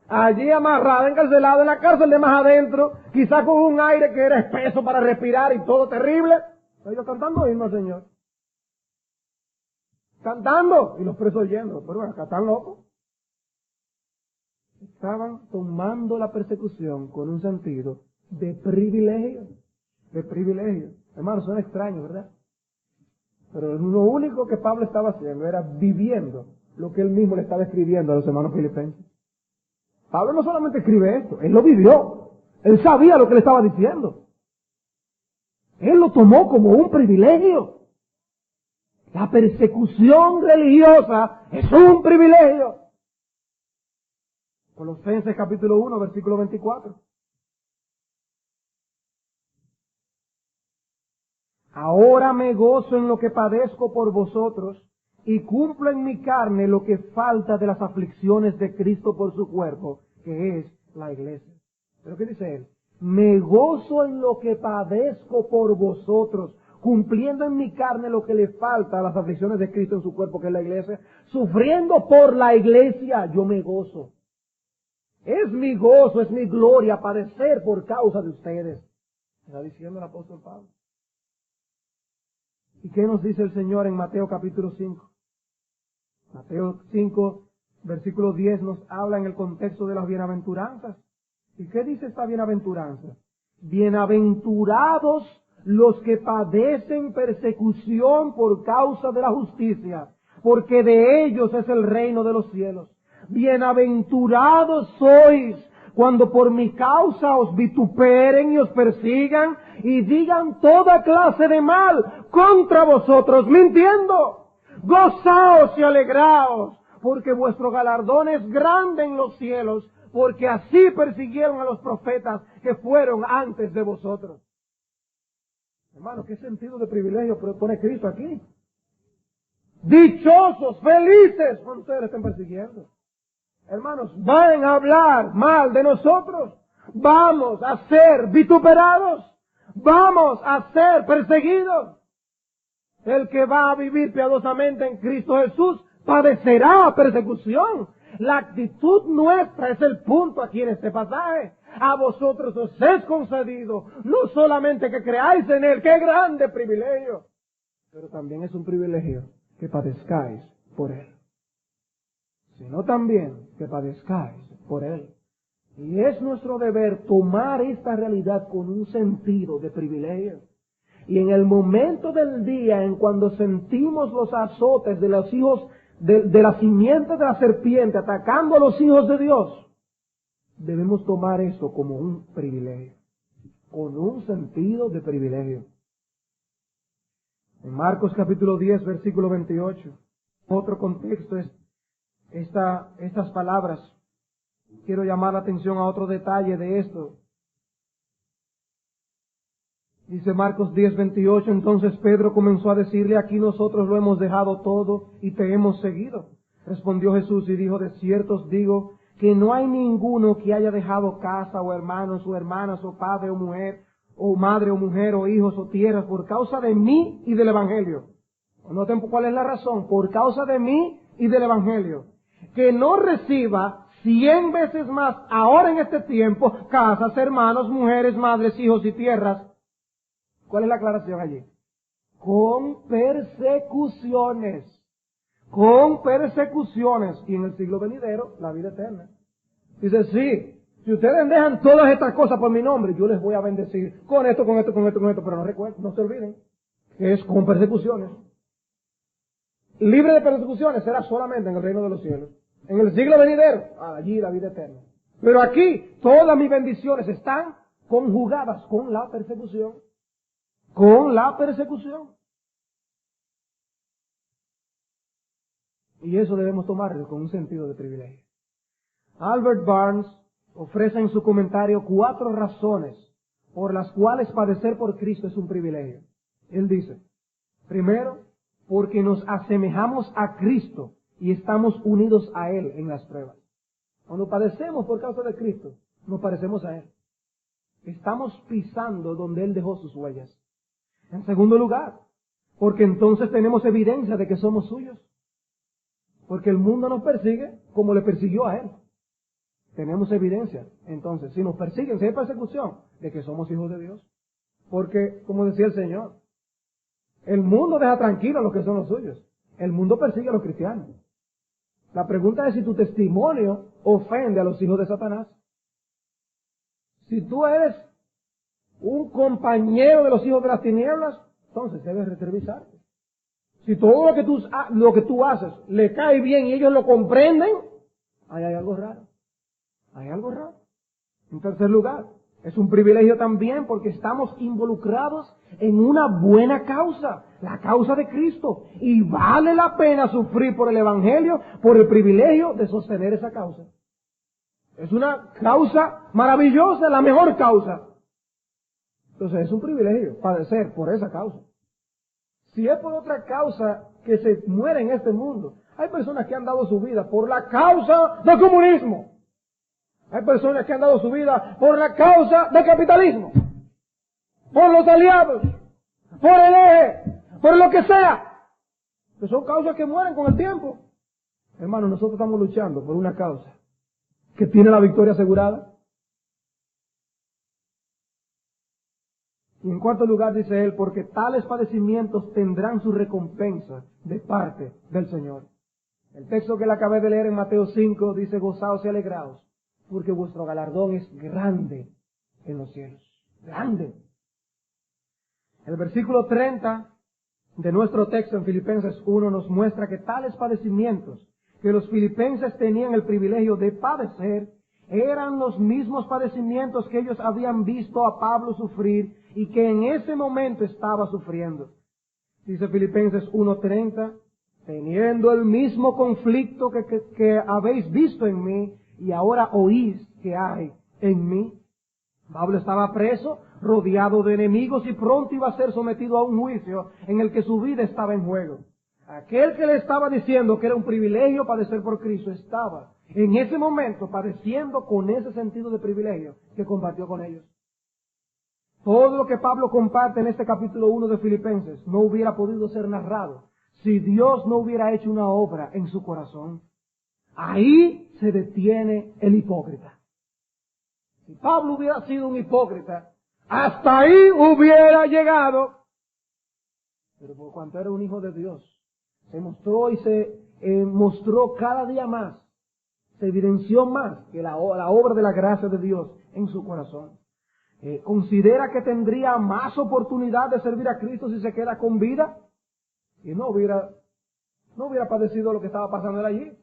Allí amarrado, encarcelado en la cárcel de más adentro, quizás con un aire que era espeso para respirar y todo terrible. Ellos cantando himnos al Señor. Cantando y los presos oyendo. Pero bueno, acá están locos. Estaban tomando la persecución con un sentido de privilegio. De privilegio. Hermanos, son extraños, ¿verdad? Pero lo único que Pablo estaba haciendo era viviendo lo que él mismo le estaba escribiendo a los hermanos filipenses. Pablo no solamente escribe esto, él lo vivió. Él sabía lo que le estaba diciendo. Él lo tomó como un privilegio. La persecución religiosa es un privilegio. Colosenses capítulo 1, versículo 24. Ahora me gozo en lo que padezco por vosotros y cumplo en mi carne lo que falta de las aflicciones de Cristo por su cuerpo, que es la iglesia. ¿Pero qué dice él? Me gozo en lo que padezco por vosotros, cumpliendo en mi carne lo que le falta a las aflicciones de Cristo en su cuerpo, que es la iglesia. Sufriendo por la iglesia, yo me gozo. Es mi gozo, es mi gloria padecer por causa de ustedes. Está diciendo el apóstol Pablo. ¿Y qué nos dice el Señor en Mateo capítulo 5? Mateo 5, versículo 10 nos habla en el contexto de las bienaventuranzas. ¿Y qué dice esta bienaventuranza? Bienaventurados los que padecen persecución por causa de la justicia, porque de ellos es el reino de los cielos. Bienaventurados sois cuando por mi causa os vituperen y os persigan y digan toda clase de mal contra vosotros, mintiendo. Gozaos y alegraos, porque vuestro galardón es grande en los cielos, porque así persiguieron a los profetas que fueron antes de vosotros. Hermano, ¿qué sentido de privilegio pone Cristo aquí? Dichosos, felices cuando ustedes le estén persiguiendo. Hermanos, van a hablar mal de nosotros. Vamos a ser vituperados. Vamos a ser perseguidos. El que va a vivir piadosamente en Cristo Jesús padecerá persecución. La actitud nuestra es el punto aquí en este pasaje. A vosotros os es concedido no solamente que creáis en Él, qué grande privilegio, pero también es un privilegio que padezcáis por Él, sino también que padezcáis por Él. Y es nuestro deber tomar esta realidad con un sentido de privilegio. Y en el momento del día en cuando sentimos los azotes de los hijos de la simiente de la serpiente atacando a los hijos de Dios, debemos tomar eso como un privilegio, con un sentido de privilegio. En Marcos capítulo 10, versículo 28, otro contexto es estas palabras. Quiero llamar la atención a otro detalle de esto. Dice Marcos 10, 28, entonces Pedro comenzó a decirle, aquí nosotros lo hemos dejado todo y te hemos seguido. Respondió Jesús y dijo, de cierto os digo que no hay ninguno que haya dejado casa o hermanos o hermanas o padre o mujer o madre o mujer o hijos o tierras por causa de mí y del Evangelio. Noten cuál es la razón, por causa de mí y del Evangelio. Que no reciba 100 veces más ahora en este tiempo casas, hermanos, mujeres, madres, hijos y tierras. ¿Cuál es la aclaración allí? Con persecuciones. Con persecuciones. Y en el siglo venidero, la vida eterna. Dice, sí, si ustedes dejan todas estas cosas por mi nombre, yo les voy a bendecir con esto, con esto, con esto, con esto. Pero no recuerden, no se olviden, que es con persecuciones. Libre de persecuciones será solamente en el reino de los cielos. En el siglo venidero, allí la vida eterna. Pero aquí, todas mis bendiciones están conjugadas con la persecución. Con la persecución. Y eso debemos tomarlo con un sentido de privilegio. Albert Barnes ofrece en su comentario 4 razones por las cuales padecer por Cristo es un privilegio. Él dice, primero, porque nos asemejamos a Cristo y estamos unidos a Él en las pruebas. Cuando padecemos por causa de Cristo, nos parecemos a Él. Estamos pisando donde Él dejó sus huellas. En segundo lugar, porque entonces tenemos evidencia de que somos suyos. Porque el mundo nos persigue como le persiguió a Él. Tenemos evidencia. Entonces, si nos persiguen, si hay persecución, de que somos hijos de Dios. Porque, como decía el Señor, el mundo deja tranquilo a los que son los suyos. El mundo persigue a los cristianos. La pregunta es si tu testimonio ofende a los hijos de Satanás. Si tú eres un compañero de los hijos de las tinieblas, entonces debes revisarte. Si todo lo que tú haces le cae bien y ellos lo comprenden, ahí hay algo raro. Hay algo raro. En tercer lugar, es un privilegio también porque estamos involucrados en una buena causa, la causa de Cristo. Y vale la pena sufrir por el Evangelio, por el privilegio de sostener esa causa. Es una causa maravillosa, la mejor causa. Entonces es un privilegio padecer por esa causa. Si es por otra causa que se muere en este mundo, hay personas que han dado su vida por la causa del comunismo. Hay personas que han dado su vida por la causa del capitalismo, por los aliados, por el eje, por lo que sea. Que son causas que mueren con el tiempo. Hermanos, nosotros estamos luchando por una causa que tiene la victoria asegurada. Y en cuarto lugar dice él, porque tales padecimientos tendrán su recompensa de parte del Señor. El texto que le acabé de leer en Mateo 5 dice, gozaos y alegraos, porque vuestro galardón es grande en los cielos. Grande. El versículo 30 de nuestro texto en Filipenses 1 nos muestra que tales padecimientos que los filipenses tenían el privilegio de padecer eran los mismos padecimientos que ellos habían visto a Pablo sufrir y que en ese momento estaba sufriendo. Dice Filipenses 1:30, teniendo el mismo conflicto que habéis visto en mí y ahora oís que hay en mí. Pablo estaba preso, rodeado de enemigos y pronto iba a ser sometido a un juicio en el que su vida estaba en juego. Aquel que le estaba diciendo que era un privilegio padecer por Cristo estaba en ese momento padeciendo con ese sentido de privilegio que compartió con ellos. Todo lo que Pablo comparte en este capítulo 1 de Filipenses no hubiera podido ser narrado si Dios no hubiera hecho una obra en su corazón. Ahí se detiene el hipócrita. Si Pablo hubiera sido un hipócrita, hasta ahí hubiera llegado. Pero por cuanto era un hijo de Dios, se mostró y se mostró cada día más, se evidenció más que la obra de la gracia de Dios en su corazón. Considera que tendría más oportunidad de servir a Cristo si se queda con vida y no hubiera padecido lo que estaba pasando él allí.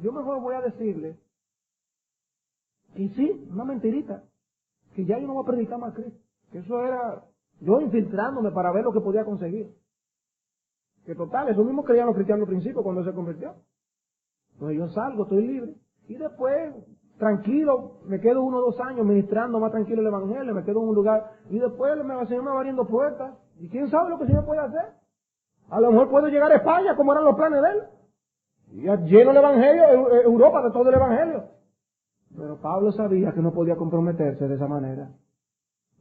Yo mejor voy a decirle, y sí, una mentirita, que ya yo no voy a predicar más a Cristo, que eso era yo infiltrándome para ver lo que podía conseguir. Que total, eso mismo creían los cristianos al principio cuando se convirtió. Entonces yo salgo, estoy libre, y después, tranquilo, me quedo 1 o 2 años ministrando más tranquilo el Evangelio, me quedo en un lugar, y después el Señor me va abriendo puertas, y quién sabe lo que el Señor puede hacer. A lo mejor puedo llegar a España, como eran los planes de él, y ya lleno el Evangelio, Europa de todo el Evangelio. Pero Pablo sabía que no podía comprometerse de esa manera.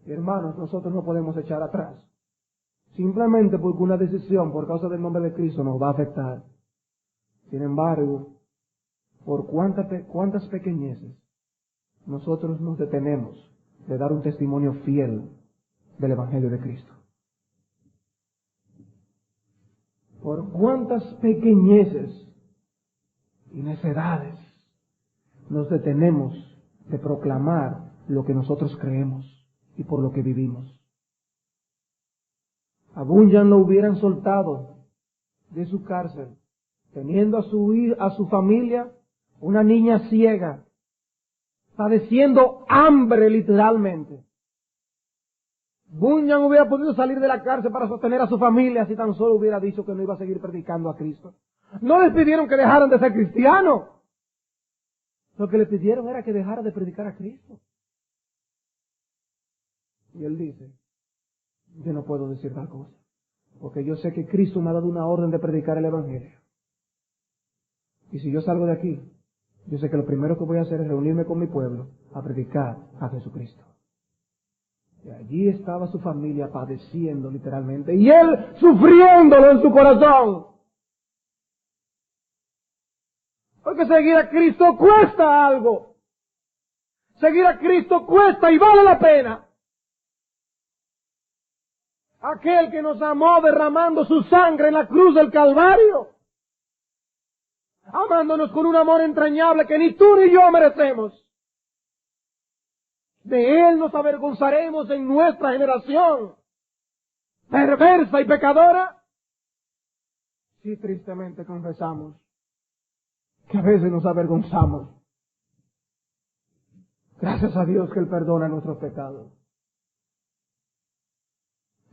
Y hermanos, nosotros no podemos echar atrás, simplemente porque una decisión por causa del nombre de Cristo nos va a afectar. Sin embargo, por cuántas pequeñeces nosotros nos detenemos de dar un testimonio fiel del Evangelio de Cristo. Por cuántas pequeñeces y necedades nos detenemos de proclamar lo que nosotros creemos y por lo que vivimos. A Bunyan lo hubieran soltado de su cárcel, teniendo a su familia una niña ciega, padeciendo hambre literalmente. Bunyan hubiera podido salir de la cárcel para sostener a su familia si tan solo hubiera dicho que no iba a seguir predicando a Cristo. No les pidieron que dejaran de ser cristianos. Lo que le pidieron era que dejara de predicar a Cristo. Y él dice, yo no puedo decir tal cosa, porque yo sé que Cristo me ha dado una orden de predicar el Evangelio. Y si yo salgo de aquí, yo sé que lo primero que voy a hacer es reunirme con mi pueblo a predicar a Jesucristo. Y allí estaba su familia padeciendo literalmente, y él sufriéndolo en su corazón. Porque seguir a Cristo cuesta algo. Seguir a Cristo cuesta y vale la pena. Aquel que nos amó derramando su sangre en la cruz del Calvario, amándonos con un amor entrañable que ni tú ni yo merecemos. De Él nos avergonzaremos en nuestra generación perversa y pecadora. Sí, tristemente confesamos que a veces nos avergonzamos. Gracias a Dios que Él perdona nuestros pecados.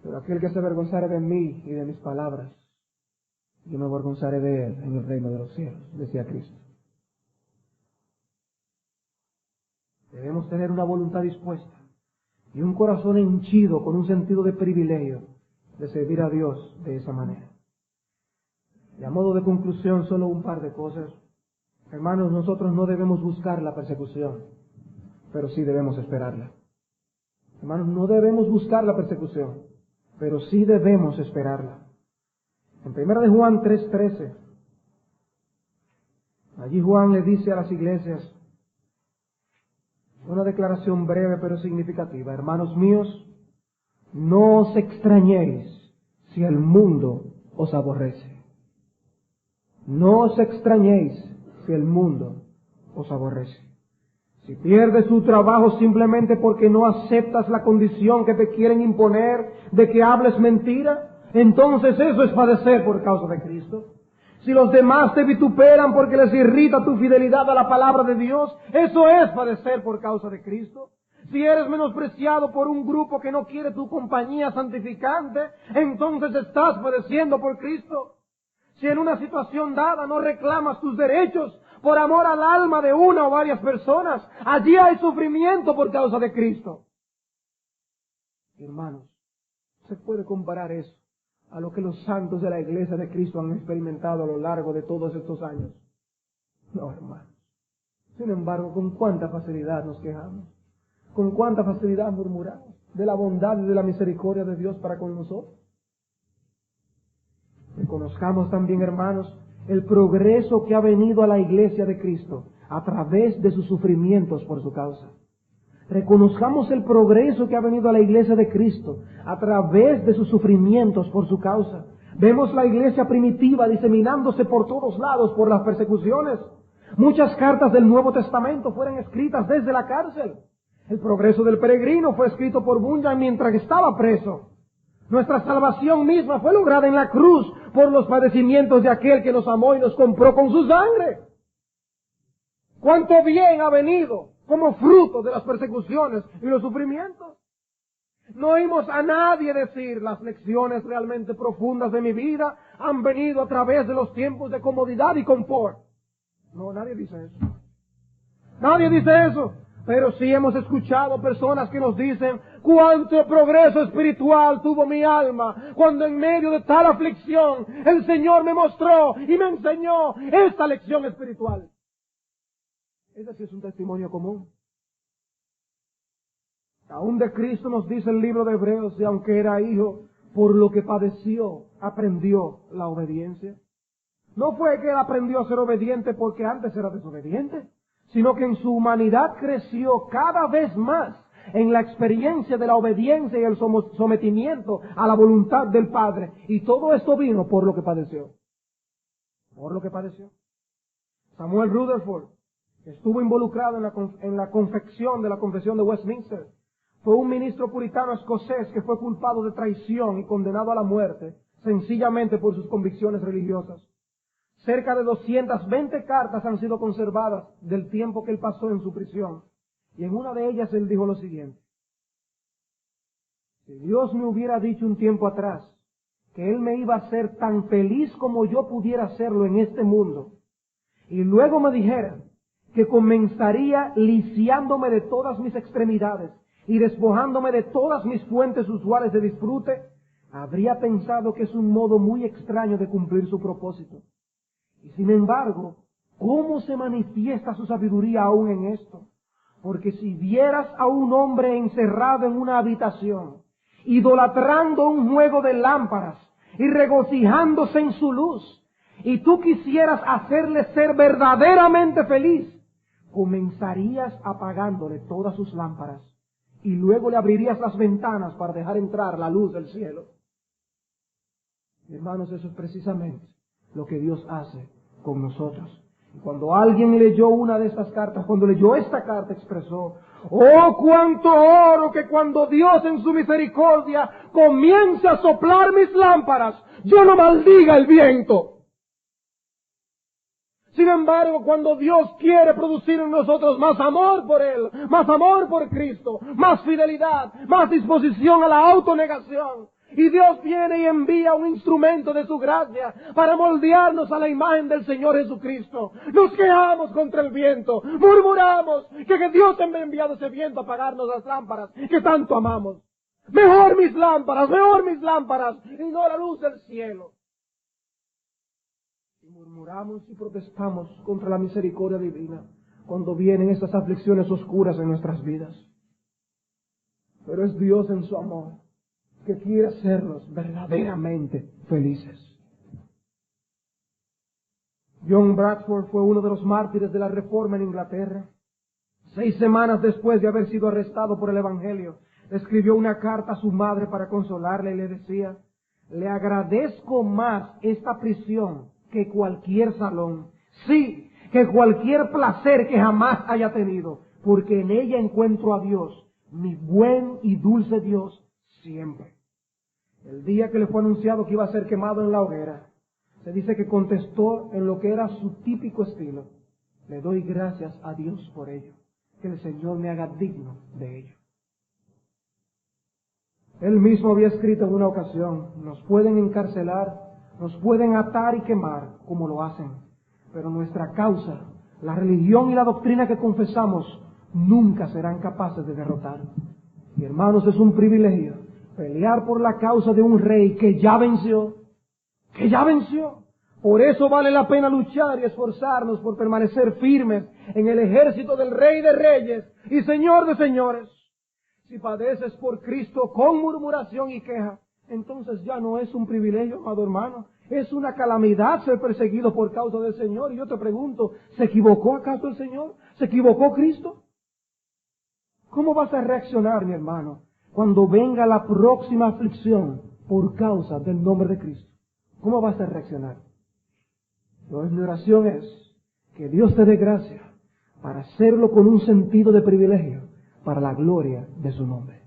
Pero aquel que se avergonzare de mí y de mis palabras, yo me avergonzaré de él en el reino de los cielos, decía Cristo. Debemos tener una voluntad dispuesta y un corazón henchido con un sentido de privilegio de servir a Dios de esa manera. Y a modo de conclusión, solo un par de cosas. Hermanos, nosotros no debemos buscar la persecución, pero sí debemos esperarla. Hermanos, no debemos buscar la persecución, pero sí debemos esperarla. En 1 de Juan 3:13, allí Juan le dice a las iglesias, Una declaración breve pero significativa. Hermanos míos, no os extrañéis si el mundo os aborrece. No os extrañéis si el mundo os aborrece. Si pierdes tu trabajo simplemente porque no aceptas la condición que te quieren imponer de que hables mentira, entonces eso es padecer por causa de Cristo. Si los demás te vituperan porque les irrita tu fidelidad a la palabra de Dios, eso es padecer por causa de Cristo. Si eres menospreciado por un grupo que no quiere tu compañía santificante, entonces estás padeciendo por Cristo. Si en una situación dada no reclamas tus derechos por amor al alma de una o varias personas, allí hay sufrimiento por causa de Cristo. Hermanos, se puede comparar eso a lo que los santos de la Iglesia de Cristo han experimentado a lo largo de todos estos años. No, hermanos. Sin embargo, con cuánta facilidad nos quejamos, con cuánta facilidad murmuramos de la bondad y de la misericordia de Dios para con nosotros. Reconozcamos también, hermanos, el progreso que ha venido a la Iglesia de Cristo a través de sus sufrimientos por su causa. Reconozcamos el progreso que ha venido a la Iglesia de Cristo a través de sus sufrimientos por su causa. Vemos la Iglesia primitiva diseminándose por todos lados por las persecuciones. Muchas cartas del Nuevo Testamento fueron escritas desde la cárcel. El progreso del peregrino fue escrito por Bunyan mientras estaba preso. Nuestra salvación misma fue lograda en la cruz por los padecimientos de aquel que nos amó y nos compró con su sangre. ¡Cuánto bien ha venido como fruto de las persecuciones y los sufrimientos! No oímos a nadie decir las lecciones realmente profundas de mi vida han venido a través de los tiempos de comodidad y confort. No, nadie dice eso. Nadie dice eso. Pero sí hemos escuchado personas que nos dicen cuánto progreso espiritual tuvo mi alma cuando en medio de tal aflicción el Señor me mostró y me enseñó esta lección espiritual. Ese sí es un testimonio común. Aún de Cristo nos dice el libro de Hebreos, y aunque era hijo, por lo que padeció, aprendió la obediencia. No fue que él aprendió a ser obediente porque antes era desobediente, sino que en su humanidad creció cada vez más en la experiencia de la obediencia y el sometimiento a la voluntad del Padre. Y todo esto vino por lo que padeció. Por lo que padeció. Samuel Rutherford, que estuvo involucrado en la confección de la Confesión de Westminster, fue un ministro puritano escocés que fue culpado de traición y condenado a la muerte, sencillamente por sus convicciones religiosas. Cerca de 220 cartas han sido conservadas del tiempo que él pasó en su prisión. Y en una de ellas él dijo lo siguiente: si Dios me hubiera dicho un tiempo atrás que Él me iba a hacer tan feliz como yo pudiera hacerlo en este mundo, y luego me dijera que comenzaría lisiándome de todas mis extremidades y despojándome de todas mis fuentes usuales de disfrute, habría pensado que es un modo muy extraño de cumplir su propósito. Y sin embargo, ¿cómo se manifiesta su sabiduría aún en esto? Porque si vieras a un hombre encerrado en una habitación, idolatrando un juego de lámparas y regocijándose en su luz, y tú quisieras hacerle ser verdaderamente feliz, comenzarías apagándole todas sus lámparas y luego le abrirías las ventanas para dejar entrar la luz del cielo. Hermanos, eso es precisamente lo que Dios hace con nosotros. Y cuando alguien leyó una de estas cartas, cuando leyó esta carta, expresó: ¡oh, cuánto oro que cuando Dios en su misericordia comience a soplar mis lámparas, yo no maldiga el viento! Sin embargo, cuando Dios quiere producir en nosotros más amor por Él, más amor por Cristo, más fidelidad, más disposición a la autonegación, y Dios viene y envía un instrumento de su gracia para moldearnos a la imagen del Señor Jesucristo, nos quejamos contra el viento, murmuramos que Dios ha enviado ese viento a apagarnos las lámparas que tanto amamos. Mejor mis lámparas, y no la luz del cielo. Y murmuramos y protestamos contra la misericordia divina cuando vienen estas aflicciones oscuras en nuestras vidas. Pero es Dios en su amor que quiere hacernos verdaderamente felices. John Bradford fue uno de los mártires de la Reforma en Inglaterra. 6 semanas después de haber sido arrestado por el Evangelio, escribió una carta a su madre para consolarle y le decía: le agradezco más esta prisión que cualquier salón, sí, que cualquier placer que jamás haya tenido, porque en ella encuentro a Dios, mi buen y dulce Dios, siempre. El día que le fue anunciado que iba a ser quemado en la hoguera, se dice que contestó en lo que era su típico estilo: le doy gracias a Dios por ello, que el Señor me haga digno de ello. Él mismo había escrito en una ocasión: nos pueden encarcelar, nos pueden atar y quemar, como lo hacen, pero nuestra causa, la religión y la doctrina que confesamos, nunca serán capaces de derrotar. Y hermanos, es un privilegio pelear por la causa de un rey que ya venció, que ya venció. Por eso vale la pena luchar y esforzarnos por permanecer firmes en el ejército del Rey de Reyes y Señor de Señores. Si padeces por Cristo con murmuración y queja, entonces ya no es un privilegio, amado hermano, es una calamidad ser perseguido por causa del Señor. Y yo te pregunto, ¿se equivocó acaso el Señor? ¿Se equivocó Cristo? ¿Cómo vas a reaccionar, mi hermano, cuando venga la próxima aflicción por causa del nombre de Cristo? ¿Cómo vas a reaccionar? Entonces, mi oración es que Dios te dé gracia para hacerlo con un sentido de privilegio para la gloria de su nombre.